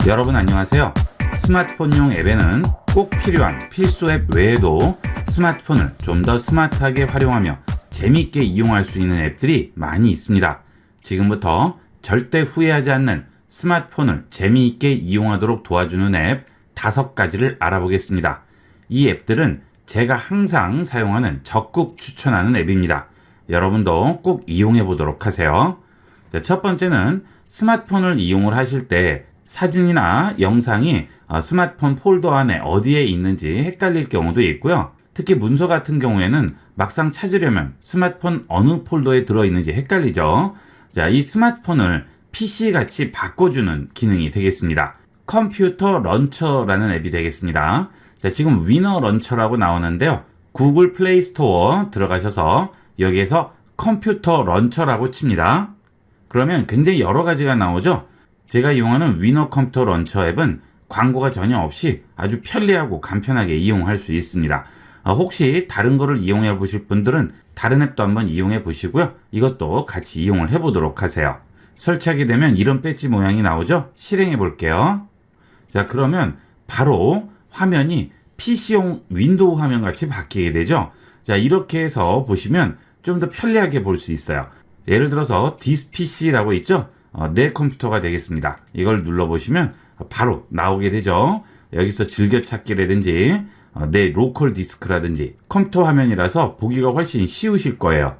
여러분 안녕하세요. 스마트폰용 앱에는 꼭 필요한 필수 앱 외에도 스마트폰을 좀 더 스마트하게 활용하며 재미있게 이용할 수 있는 앱들이 많이 있습니다. 지금부터 절대 후회하지 않는 스마트폰을 재미있게 이용하도록 도와주는 앱 5가지를 알아보겠습니다. 이 앱들은 제가 항상 사용하는 적극 추천하는 앱입니다. 여러분도 꼭 이용해 보도록 하세요. 자, 첫 번째는 스마트폰을 이용을 하실 때 사진이나 영상이 스마트폰 폴더 안에 어디에 있는지 헷갈릴 경우도 있고요. 특히 문서 같은 경우에는 막상 찾으려면 스마트폰 어느 폴더에 들어있는지 헷갈리죠. 자, 이 스마트폰을 PC같이 바꿔주는 기능이 되겠습니다. 컴퓨터 런처라는 앱이 되겠습니다. 자, 지금 위너 런처라고 나오는데요. 구글 플레이 스토어 들어가셔서 여기에서 컴퓨터 런처라고 칩니다. 그러면 굉장히 여러 가지가 나오죠. 제가 이용하는 위너 컴퓨터 런처 앱은 광고가 전혀 없이 아주 편리하고 간편하게 이용할 수 있습니다. 혹시 다른 거를 이용해 보실 분들은 다른 앱도 한번 이용해 보시고요. 이것도 같이 이용을 해 보도록 하세요. 설치하게 되면 이런 배지 모양이 나오죠. 실행해 볼게요. 자, 그러면 바로 화면이 PC용 윈도우 화면 같이 바뀌게 되죠. 자, 이렇게 해서 보시면 좀 더 편리하게 볼 수 있어요. 예를 들어서 This PC라고 있죠. 내 컴퓨터가 되겠습니다. 이걸 눌러보시면 바로 나오게 되죠. 여기서 즐겨찾기라든지 내 로컬 디스크라든지 컴퓨터 화면이라서 보기가 훨씬 쉬우실 거예요.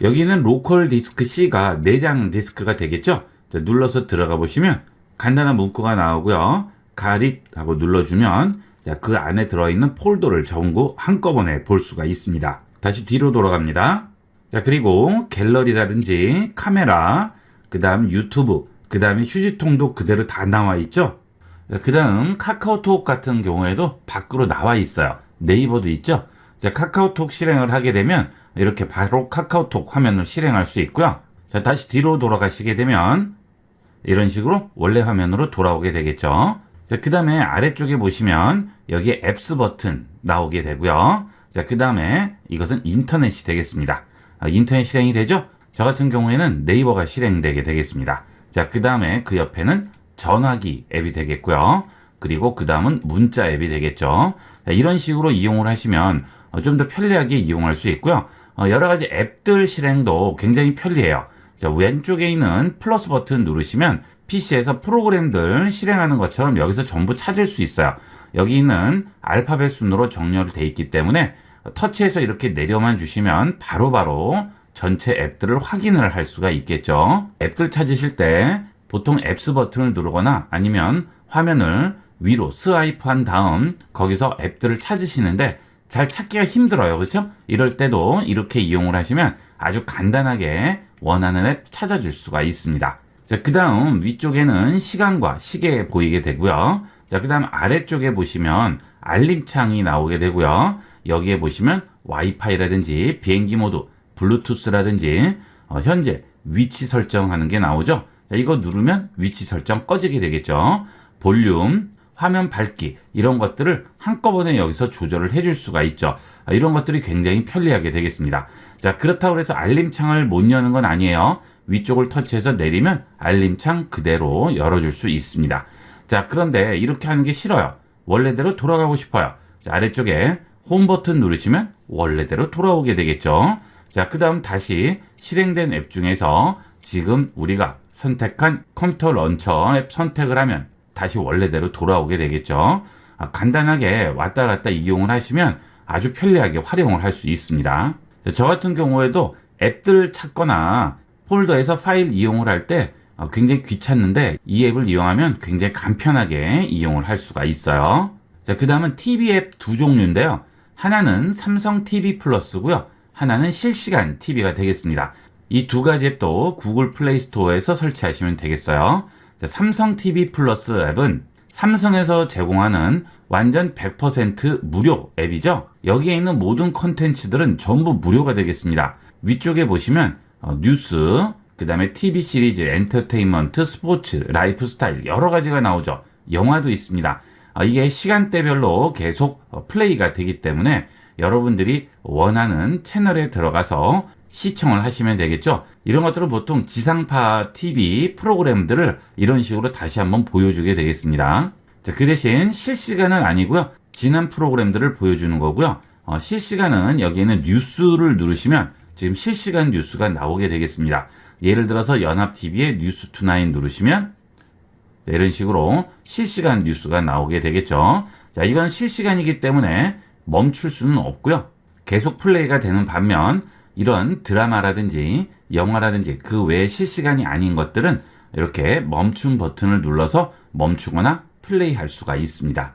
여기는 로컬 디스크 C가 내장 디스크가 되겠죠. 자, 눌러서 들어가 보시면 간단한 문구가 나오고요. 가릿 하고 눌러주면 자, 그 안에 들어있는 폴더를 전부 한꺼번에 볼 수가 있습니다. 다시 뒤로 돌아갑니다. 자, 그리고 갤러리라든지 카메라, 그 다음 유튜브, 그 다음에 휴지통도 그대로 다 나와 있죠. 그 다음 카카오톡 같은 경우에도 밖으로 나와 있어요. 네이버도 있죠. 자, 카카오톡 실행을 하게 되면 이렇게 바로 카카오톡 화면을 실행할 수 있고요. 자, 다시 뒤로 돌아가시게 되면 이런 식으로 원래 화면으로 돌아오게 되겠죠. 자, 그 다음에 아래쪽에 보시면 여기에 앱스 버튼 나오게 되고요. 자, 그 다음에 이것은 인터넷이 되겠습니다. 인터넷 실행이 되죠? 저 같은 경우에는 네이버가 실행되게 되겠습니다. 자, 그 다음에 그 옆에는 전화기 앱이 되겠고요. 그리고 그 다음은 문자 앱이 되겠죠. 자, 이런 식으로 이용을 하시면 좀 더 편리하게 이용할 수 있고요. 여러 가지 앱들 실행도 굉장히 편리해요. 자, 왼쪽에 있는 플러스 버튼 누르시면 PC에서 프로그램들 실행하는 것처럼 여기서 전부 찾을 수 있어요. 여기 있는 알파벳 순으로 정렬이 되어 있기 때문에 터치해서 이렇게 내려만 주시면 바로바로 전체 앱들을 확인을 할 수가 있겠죠. 앱들 찾으실 때 보통 앱스 버튼을 누르거나 아니면 화면을 위로 스와이프한 다음 거기서 앱들을 찾으시는데 잘 찾기가 힘들어요. 그렇죠? 이럴 때도 이렇게 이용을 하시면 아주 간단하게 원하는 앱 찾아줄 수가 있습니다. 자, 그 다음 위쪽에는 시간과 시계 보이게 되고요. 자, 그 다음 아래쪽에 보시면 알림창이 나오게 되고요. 여기에 보시면 와이파이라든지 비행기 모드, 블루투스라든지 현재 위치 설정하는 게 나오죠. 자, 이거 누르면 위치 설정 꺼지게 되겠죠. 볼륨, 화면 밝기 이런 것들을 한꺼번에 여기서 조절을 해줄 수가 있죠. 이런 것들이 굉장히 편리하게 되겠습니다. 자, 그렇다고 해서 알림창을 못 여는 건 아니에요. 위쪽을 터치해서 내리면 알림창 그대로 열어줄 수 있습니다. 자, 그런데 이렇게 하는 게 싫어요. 원래대로 돌아가고 싶어요. 자, 아래쪽에 홈 버튼 누르시면 원래대로 돌아오게 되겠죠. 자, 그 다음 다시 실행된 앱 중에서 지금 우리가 선택한 컴퓨터 런처 앱 선택을 하면 다시 원래대로 돌아오게 되겠죠. 간단하게 왔다 갔다 이용을 하시면 아주 편리하게 활용을 할 수 있습니다. 자, 저 같은 경우에도 앱들 찾거나 폴더에서 파일 이용을 할 때 굉장히 귀찮는데 이 앱을 이용하면 굉장히 간편하게 이용을 할 수가 있어요. 자, 그 다음은 TV 앱 두 종류인데요. 하나는 삼성 TV 플러스고요. 하나는 실시간 TV가 되겠습니다. 이 두 가지 앱도 구글 플레이 스토어에서 설치하시면 되겠어요. 자, 삼성 TV 플러스 앱은 삼성에서 제공하는 완전 100% 무료 앱이죠. 여기에 있는 모든 콘텐츠들은 전부 무료가 되겠습니다. 위쪽에 보시면 뉴스, 그 다음에 TV 시리즈, 엔터테인먼트, 스포츠, 라이프 스타일 여러 가지가 나오죠. 영화도 있습니다. 이게 시간대별로 계속 플레이가 되기 때문에 여러분들이 원하는 채널에 들어가서 시청을 하시면 되겠죠. 이런 것들은 보통 지상파 TV 프로그램들을 이런 식으로 다시 한번 보여주게 되겠습니다. 자, 그 대신 실시간은 아니고요. 지난 프로그램들을 보여주는 거고요. 실시간은 여기에는 뉴스를 누르시면 지금 실시간 뉴스가 나오게 되겠습니다. 예를 들어서 연합TV의 뉴스29 누르시면 이런 식으로 실시간 뉴스가 나오게 되겠죠. 자, 이건 실시간이기 때문에 멈출 수는 없고요. 계속 플레이가 되는 반면 이런 드라마라든지 영화라든지 그 외에 실시간이 아닌 것들은 이렇게 멈춤 버튼을 눌러서 멈추거나 플레이할 수가 있습니다.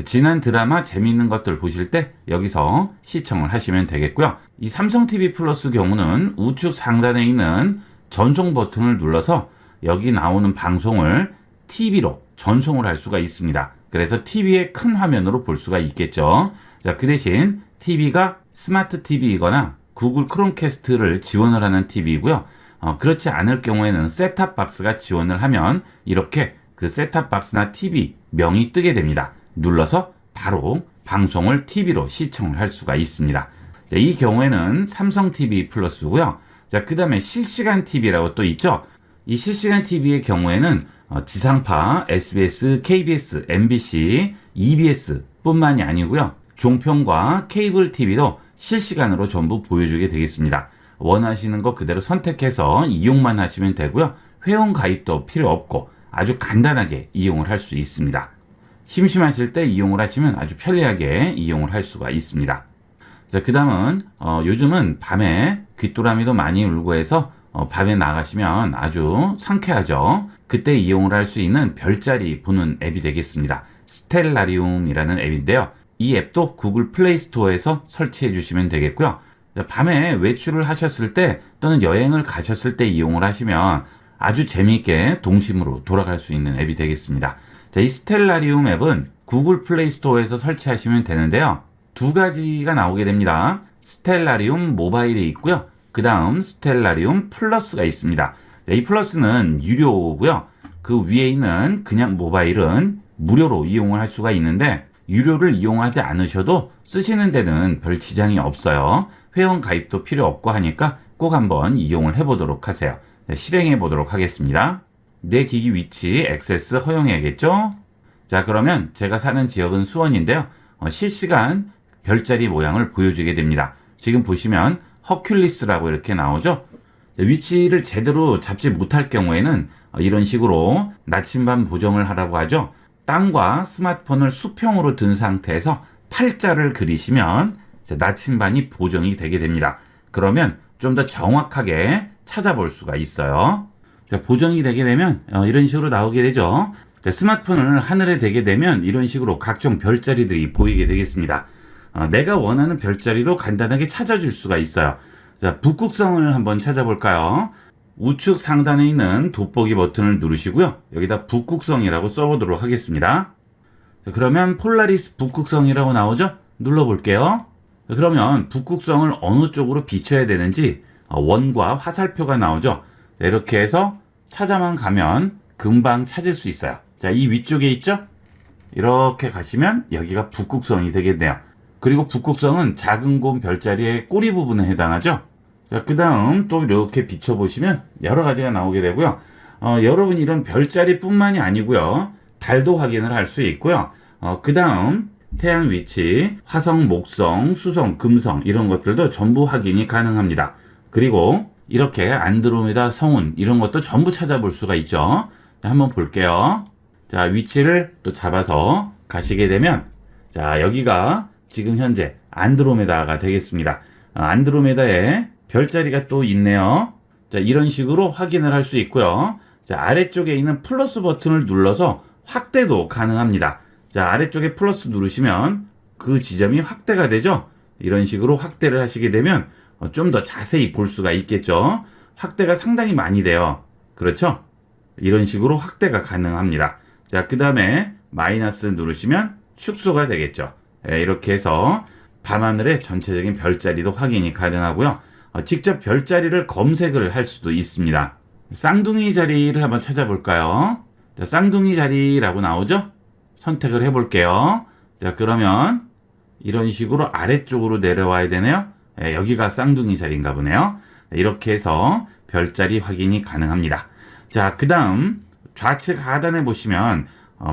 지난 드라마 재미있는 것들 보실 때 여기서 시청을 하시면 되겠고요. 이 삼성 TV 플러스 경우는 우측 상단에 있는 전송 버튼을 눌러서 여기 나오는 방송을 TV로 전송을 할 수가 있습니다. 그래서 TV의 큰 화면으로 볼 수가 있겠죠. 자, 그 대신 TV가 스마트 TV이거나 구글 크롬캐스트를 지원을 하는 TV이고요. 그렇지 않을 경우에는 셋탑 박스가 지원을 하면 이렇게 그 셋탑 박스나 TV 명이 뜨게 됩니다. 눌러서 바로 방송을 TV로 시청을 할 수가 있습니다. 자, 이 경우에는 삼성 TV 플러스고요. 자, 그 다음에 실시간 TV라고 또 있죠. 이 실시간 TV의 경우에는 지상파, SBS, KBS, MBC, EBS 뿐만이 아니고요. 종편과 케이블 TV도 실시간으로 전부 보여주게 되겠습니다. 원하시는 거 그대로 선택해서 이용만 하시면 되고요. 회원 가입도 필요 없고 아주 간단하게 이용을 할 수 있습니다. 심심하실 때 이용을 하시면 아주 편리하게 이용을 할 수가 있습니다. 자, 그 다음은 요즘은 밤에 귀뚜라미도 많이 울고 해서 밤에 나가시면 아주 상쾌하죠. 그때 이용을 할 수 있는 별자리 보는 앱이 되겠습니다. 스텔라리움이라는 앱인데요. 이 앱도 구글 플레이 스토어에서 설치해 주시면 되겠고요. 밤에 외출을 하셨을 때 또는 여행을 가셨을 때 이용을 하시면 아주 재미있게 동심으로 돌아갈 수 있는 앱이 되겠습니다. 자, 이 스텔라리움 앱은 구글 플레이 스토어에서 설치하시면 되는데요. 두 가지가 나오게 됩니다. 스텔라리움 모바일이 있고요. 그 다음 스텔라리움 플러스가 있습니다. 자, 이 플러스는 유료고요. 그 위에 있는 그냥 모바일은 무료로 이용을 할 수가 있는데 유료를 이용하지 않으셔도 쓰시는 데는 별 지장이 없어요. 회원 가입도 필요 없고 하니까 꼭 한번 이용을 해보도록 하세요. 네, 실행해 보도록 하겠습니다. 내 기기 위치 액세스 허용해야겠죠? 자, 그러면 제가 사는 지역은 수원인데요. 실시간 별자리 모양을 보여주게 됩니다. 지금 보시면 허큘리스라고 이렇게 나오죠? 위치를 제대로 잡지 못할 경우에는 이런 식으로 나침반 보정을 하라고 하죠. 땅과 스마트폰을 수평으로 든 상태에서 팔자를 그리시면 나침반이 보정이 되게 됩니다. 그러면 좀 더 정확하게 찾아볼 수가 있어요. 자, 보정이 되게 되면 이런 식으로 나오게 되죠. 자, 스마트폰을 하늘에 대게 되면 이런 식으로 각종 별자리들이 보이게 되겠습니다. 내가 원하는 별자리도 간단하게 찾아줄 수가 있어요. 자, 북극성을 한번 찾아볼까요? 우측 상단에 있는 돋보기 버튼을 누르시고요. 여기다 북극성이라고 써보도록 하겠습니다. 자, 그러면 폴라리스 북극성이라고 나오죠? 눌러볼게요. 자, 그러면 북극성을 어느 쪽으로 비춰야 되는지 원과 화살표가 나오죠? 자, 이렇게 해서 찾아만 가면 금방 찾을 수 있어요. 자, 이 위쪽에 있죠? 이렇게 가시면 여기가 북극성이 되겠네요. 그리고 북극성은 작은 곰 별자리의 꼬리 부분에 해당하죠? 자, 그 다음 또 이렇게 비춰보시면 여러 가지가 나오게 되고요. 여러분 이런 별자리 뿐만이 아니고요. 달도 확인을 할 수 있고요. 그 다음 태양 위치, 화성, 목성, 수성, 금성 이런 것들도 전부 확인이 가능합니다. 그리고 이렇게 안드로메다, 성운 이런 것도 전부 찾아볼 수가 있죠. 자, 한번 볼게요. 자, 위치를 또 잡아서 가시게 되면 자, 여기가 지금 현재 안드로메다가 되겠습니다. 안드로메다에 별자리가 또 있네요. 자, 이런 식으로 확인을 할 수 있고요. 자, 아래쪽에 있는 플러스 버튼을 눌러서 확대도 가능합니다. 자, 아래쪽에 플러스 누르시면 그 지점이 확대가 되죠. 이런 식으로 확대를 하시게 되면 좀 더 자세히 볼 수가 있겠죠. 확대가 상당히 많이 돼요. 그렇죠? 이런 식으로 확대가 가능합니다. 자, 그 다음에 마이너스 누르시면 축소가 되겠죠. 이렇게 해서 밤하늘의 전체적인 별자리도 확인이 가능하고요. 직접 별자리를 검색을 할 수도 있습니다. 쌍둥이 자리를 한번 찾아볼까요? 자, 쌍둥이 자리라고 나오죠? 선택을 해볼게요. 자, 그러면 이런 식으로 아래쪽으로 내려와야 되네요. 여기가 쌍둥이 자리인가 보네요. 이렇게 해서 별자리 확인이 가능합니다. 자, 그 다음 좌측 하단에 보시면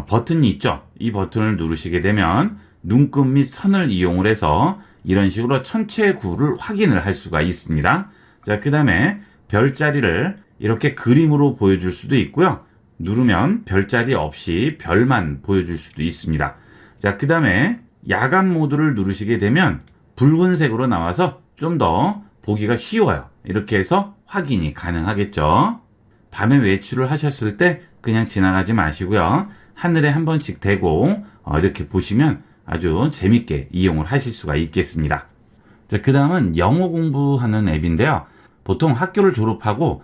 버튼이 있죠. 이 버튼을 누르시게 되면 눈금 및 선을 이용을 해서 이런 식으로 천체 구를 확인을 할 수가 있습니다. 자, 그 다음에 별자리를 이렇게 그림으로 보여줄 수도 있고요. 누르면 별자리 없이 별만 보여줄 수도 있습니다. 자, 그 다음에 야간 모드를 누르시게 되면 붉은색으로 나와서 좀 더 보기가 쉬워요. 이렇게 해서 확인이 가능하겠죠. 밤에 외출을 하셨을 때 그냥 지나가지 마시고요. 하늘에 한 번씩 대고 이렇게 보시면 아주 재밌게 이용을 하실 수가 있겠습니다. 자, 그 다음은 영어 공부하는 앱인데요. 보통 학교를 졸업하고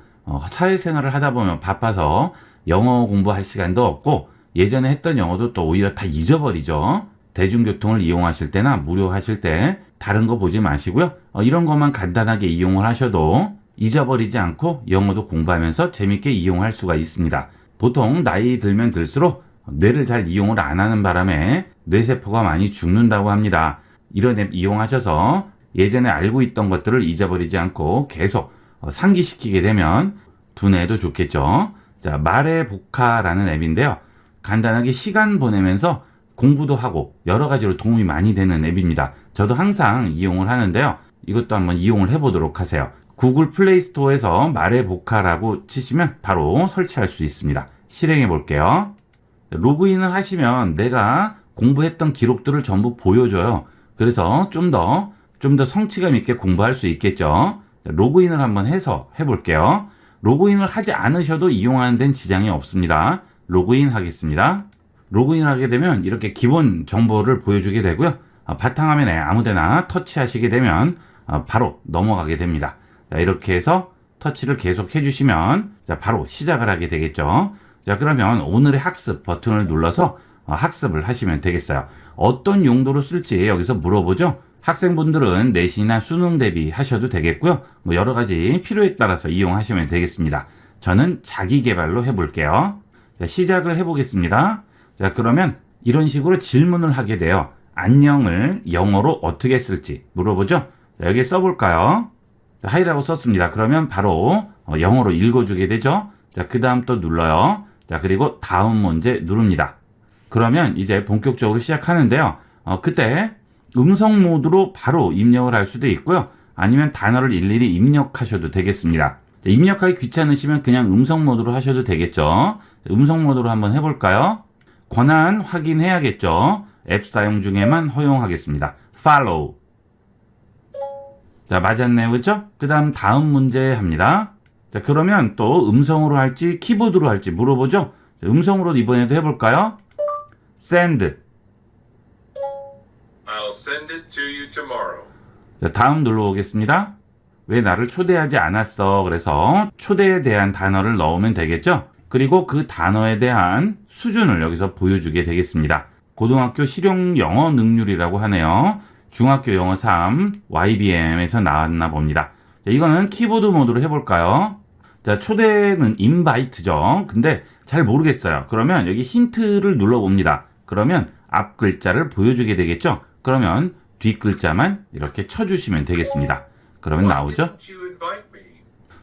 사회생활을 하다 보면 바빠서 영어 공부할 시간도 없고 예전에 했던 영어도 또 오히려 다 잊어버리죠. 대중교통을 이용하실 때나 무료하실 때 다른 거 보지 마시고요. 이런 것만 간단하게 이용을 하셔도 잊어버리지 않고 영어도 공부하면서 재밌게 이용할 수가 있습니다. 보통 나이 들면 들수록 뇌를 잘 이용을 안 하는 바람에 뇌세포가 많이 죽는다고 합니다. 이런 앱 이용하셔서 예전에 알고 있던 것들을 잊어버리지 않고 계속 상기시키게 되면 두뇌에도 좋겠죠. 자, 말해보카라는 앱인데요. 간단하게 시간 보내면서 공부도 하고 여러 가지로 도움이 많이 되는 앱입니다. 저도 항상 이용을 하는데요. 이것도 한번 이용을 해보도록 하세요. 구글 플레이 스토어에서 말해보카라고 치시면 바로 설치할 수 있습니다. 실행해 볼게요. 로그인을 하시면 내가 공부했던 기록들을 전부 보여줘요. 그래서 좀 더 성취감 있게 공부할 수 있겠죠. 로그인을 한번 해서 해볼게요. 로그인을 하지 않으셔도 이용하는 데는 지장이 없습니다. 로그인 하겠습니다. 로그인을 하게 되면 이렇게 기본 정보를 보여주게 되고요. 바탕화면에 아무데나 터치하시게 되면 바로 넘어가게 됩니다. 자, 이렇게 해서 터치를 계속 해주시면 바로 시작을 하게 되겠죠. 자, 그러면 오늘의 학습 버튼을 눌러서 학습을 하시면 되겠어요. 어떤 용도로 쓸지 여기서 물어보죠. 학생분들은 내신이나 수능 대비 하셔도 되겠고요. 뭐 여러 가지 필요에 따라서 이용하시면 되겠습니다. 저는 자기 개발로 해볼게요. 자, 시작을 해보겠습니다. 자, 그러면 이런 식으로 질문을 하게 돼요. 안녕을 영어로 어떻게 쓸지 물어보죠. 자, 여기에 써볼까요? 자, 하이라고 썼습니다. 그러면 바로 영어로 읽어주게 되죠. 자, 그 다음 또 눌러요. 자, 그리고 다음 문제 누릅니다. 그러면 이제 본격적으로 시작하는데요. 그때 음성 모드로 바로 입력을 할 수도 있고요. 아니면 단어를 일일이 입력하셔도 되겠습니다. 자, 입력하기 귀찮으시면 그냥 음성 모드로 하셔도 되겠죠. 자, 음성 모드로 한번 해볼까요? 권한 확인해야겠죠. 앱 사용 중에만 허용하겠습니다. Follow. 자, 맞았네요. 그렇죠? 그 다음 문제 합니다. 자, 그러면 또 음성으로 할지 키보드로 할지 물어보죠. 자, 음성으로 이번에도 해볼까요? Send. I'll send it to you tomorrow. 자, 다음 눌러보겠습니다. 왜 나를 초대하지 않았어? 그래서 초대에 대한 단어를 넣으면 되겠죠? 그리고 그 단어에 대한 수준을 여기서 보여주게 되겠습니다. 고등학교 실용 영어 능률이라고 하네요. 중학교 영어 3 YBM에서 나왔나 봅니다. 자, 이거는 키보드 모드로 해볼까요? 자, 초대는 인바이트죠. 근데 잘 모르겠어요. 그러면 여기 힌트를 눌러봅니다. 그러면 앞 글자를 보여주게 되겠죠? 그러면 뒷 글자만 이렇게 쳐주시면 되겠습니다. 그러면 나오죠?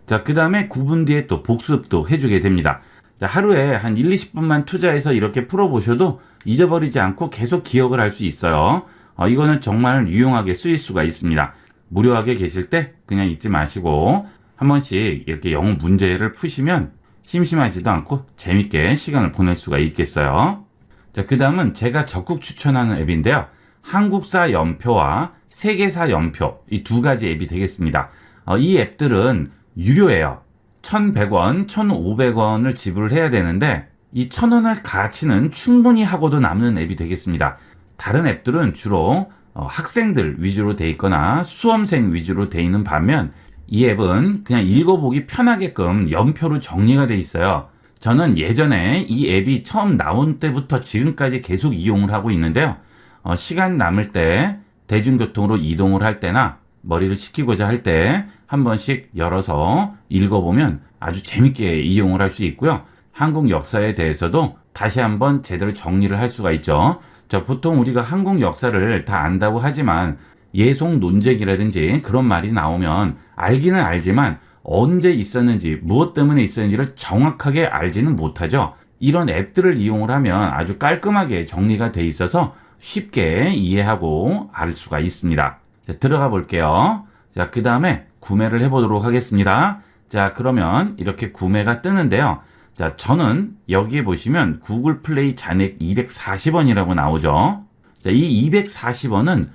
자, 그 다음에 9분 뒤에 또 복습도 해주게 됩니다. 자, 하루에 한 1, 20분만 투자해서 이렇게 풀어보셔도 잊어버리지 않고 계속 기억을 할 수 있어요. 이거는 정말 유용하게 쓰일 수가 있습니다. 무료하게 계실 때 그냥 잊지 마시고 한 번씩 이렇게 영어 문제를 푸시면 심심하지도 않고 재밌게 시간을 보낼 수가 있겠어요. 자, 그 다음은 제가 적극 추천하는 앱인데요. 한국사 연표와 세계사 연표, 이 두 가지 앱이 되겠습니다. 이 앱들은 유료예요. 1,100원, 1,500원을 지불을 해야 되는데 이 1,000원의 가치는 충분히 하고도 남는 앱이 되겠습니다. 다른 앱들은 주로 학생들 위주로 돼 있거나 수험생 위주로 돼 있는 반면 이 앱은 그냥 읽어보기 편하게끔 연표로 정리가 돼 있어요. 저는 예전에 이 앱이 처음 나온 때부터 지금까지 계속 이용을 하고 있는데요. 시간 남을 때 대중교통으로 이동을 할 때나 머리를 식히고자 할 때 한 번씩 열어서 읽어보면 아주 재밌게 이용을 할 수 있고요. 한국 역사에 대해서도 다시 한번 제대로 정리를 할 수가 있죠. 자, 보통 우리가 한국 역사를 다 안다고 하지만 예속 논쟁이라든지 그런 말이 나오면 알기는 알지만 언제 있었는지 무엇 때문에 있었는지를 정확하게 알지는 못하죠. 이런 앱들을 이용을 하면 아주 깔끔하게 정리가 돼 있어서 쉽게 이해하고 알 수가 있습니다. 자, 들어가 볼게요. 자, 그 다음에 구매를 해보도록 하겠습니다. 자, 그러면 이렇게 구매가 뜨는데요. 자, 저는 여기에 보시면 구글 플레이 잔액 240원이라고 나오죠. 자, 이 240원은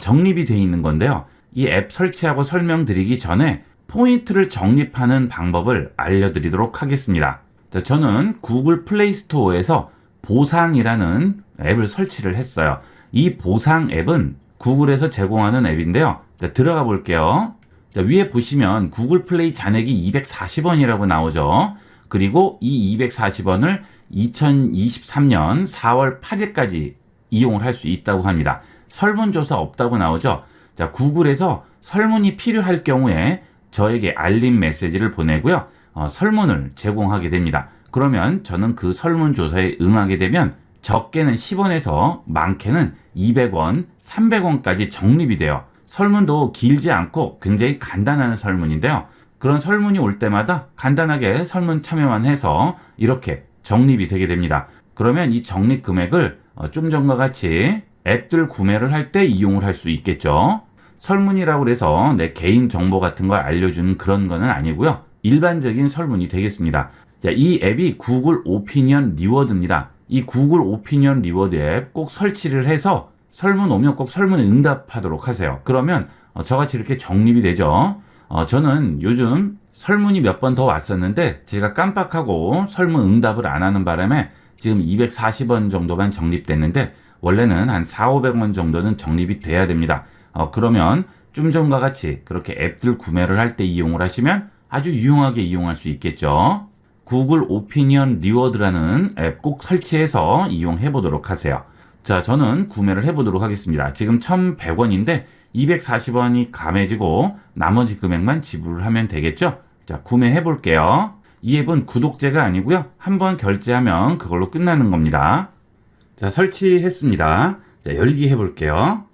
적립이 돼 있는 건데요. 이 앱 설치하고 설명드리기 전에 포인트를 적립하는 방법을 알려드리도록 하겠습니다. 자, 저는 구글 플레이 스토어에서 보상이라는 앱을 설치를 했어요. 이 보상 앱은 구글에서 제공하는 앱인데요. 자, 들어가 볼게요. 자, 위에 보시면 구글 플레이 잔액이 240원이라고 나오죠. 그리고 이 240원을 2023년 4월 8일까지 이용을 할 수 있다고 합니다. 설문조사 없다고 나오죠. 자, 구글에서 설문이 필요할 경우에 저에게 알림 메시지를 보내고요. 설문을 제공하게 됩니다. 그러면 저는 그 설문조사에 응하게 되면 적게는 10원에서 많게는 200원, 300원까지 적립이 돼요. 설문도 길지 않고 굉장히 간단한 설문인데요. 그런 설문이 올 때마다 간단하게 설문 참여만 해서 이렇게 적립이 되게 됩니다. 그러면 이 적립 금액을 좀 전과 같이 앱들 구매를 할 때 이용을 할 수 있겠죠. 설문이라고 해서 내 개인 정보 같은 걸 알려주는 그런 거는 아니고요. 일반적인 설문이 되겠습니다. 자, 이 앱이 구글 오피니언 리워드입니다. 이 구글 오피니언 리워드 앱 꼭 설치를 해서 설문 오면 꼭 설문에 응답하도록 하세요. 그러면 저같이 이렇게 적립이 되죠. 저는 요즘 설문이 몇 번 더 왔었는데 제가 깜빡하고 설문 응답을 안 하는 바람에 지금 240원 정도만 적립됐는데 원래는 한 400~500원 정도는 적립이 돼야 됩니다. 그러면 좀 전과 같이 그렇게 앱들 구매를 할 때 이용을 하시면 아주 유용하게 이용할 수 있겠죠. 구글 오피니언 리워드라는 앱 꼭 설치해서 이용해 보도록 하세요. 자, 저는 구매를 해보도록 하겠습니다. 지금 1,100원인데 240원이 감해지고 나머지 금액만 지불을 하면 되겠죠? 자, 구매해 볼게요. 이 앱은 구독제가 아니고요. 한번 결제하면 그걸로 끝나는 겁니다. 자, 설치했습니다. 자, 열기 해볼게요.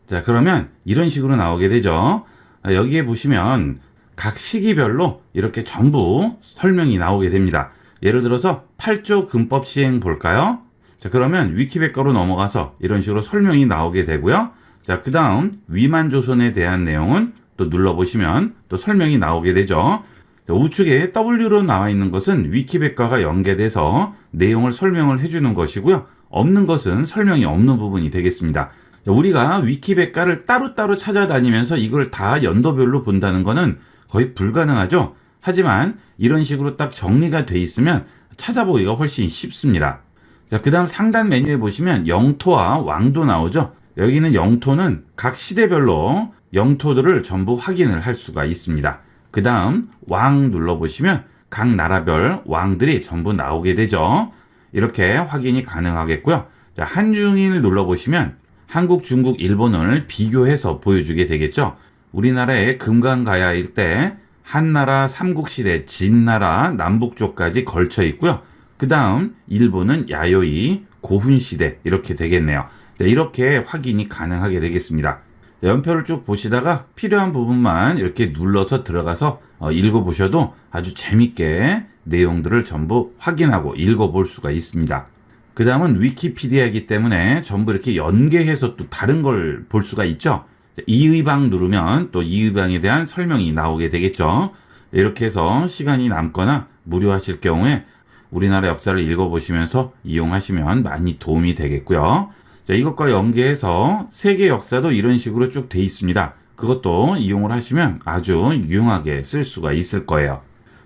자, 그러면 이런 식으로 나오게 되죠. 여기에 보시면 각 시기별로 이렇게 전부 설명이 나오게 됩니다. 예를 들어서 8조 근법 시행 볼까요? 자, 그러면 위키백과로 넘어가서 이런 식으로 설명이 나오게 되고요. 자, 그 다음 위만조선에 대한 내용은 또 눌러보시면 또 설명이 나오게 되죠. 자, 우측에 W로 나와 있는 것은 위키백과가 연계돼서 내용을 설명을 해주는 것이고요. 없는 것은 설명이 없는 부분이 되겠습니다. 자, 우리가 위키백과를 따로따로 찾아다니면서 이걸 다 연도별로 본다는 것은 거의 불가능하죠. 하지만 이런 식으로 딱 정리가 돼 있으면 찾아보기가 훨씬 쉽습니다. 자, 그 다음 상단 메뉴에 보시면 영토와 왕도 나오죠. 여기는 영토는 각 시대별로 영토들을 전부 확인을 할 수가 있습니다. 그 다음 왕 눌러보시면 각 나라별 왕들이 전부 나오게 되죠. 이렇게 확인이 가능하겠고요. 자, 한중일 눌러보시면 한국, 중국, 일본을 비교해서 보여주게 되겠죠. 우리나라의 금강가야일 때 한나라, 삼국시대, 진나라, 남북조까지 걸쳐 있고요. 그 다음 일본은 야요이, 고훈시대 이렇게 되겠네요. 자, 이렇게 확인이 가능하게 되겠습니다. 자, 연표를 쭉 보시다가 필요한 부분만 이렇게 눌러서 들어가서 읽어보셔도 아주 재밌게 내용들을 전부 확인하고 읽어볼 수가 있습니다. 그 다음은 위키피디아이기 때문에 전부 이렇게 연계해서 또 다른 걸 볼 수가 있죠. 자, 이의방 누르면 또 이의방에 대한 설명이 나오게 되겠죠. 이렇게 해서 시간이 남거나 무료하실 경우에 우리나라 역사를 읽어보시면서 이용하시면 많이 도움이 되겠고요. 자, 이것과 연계해서 세계 역사도 이런 식으로 쭉 돼 있습니다. 그것도 이용을 하시면 아주 유용하게 쓸 수가 있을 거예요.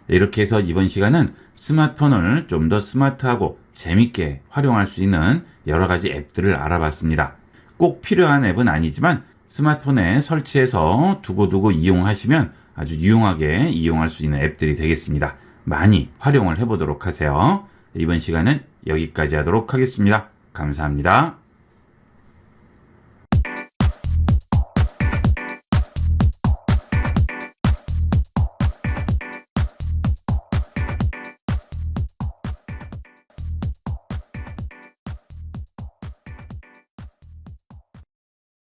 이렇게 해서 이번 시간은 스마트폰을 좀 더 스마트하고 재밌게 활용할 수 있는 여러 가지 앱들을 알아봤습니다. 꼭 필요한 앱은 아니지만 스마트폰에 설치해서 두고두고 이용하시면 아주 유용하게 이용할 수 있는 앱들이 되겠습니다. 많이 활용을 해보도록 하세요. 이번 시간은 여기까지 하도록 하겠습니다. 감사합니다.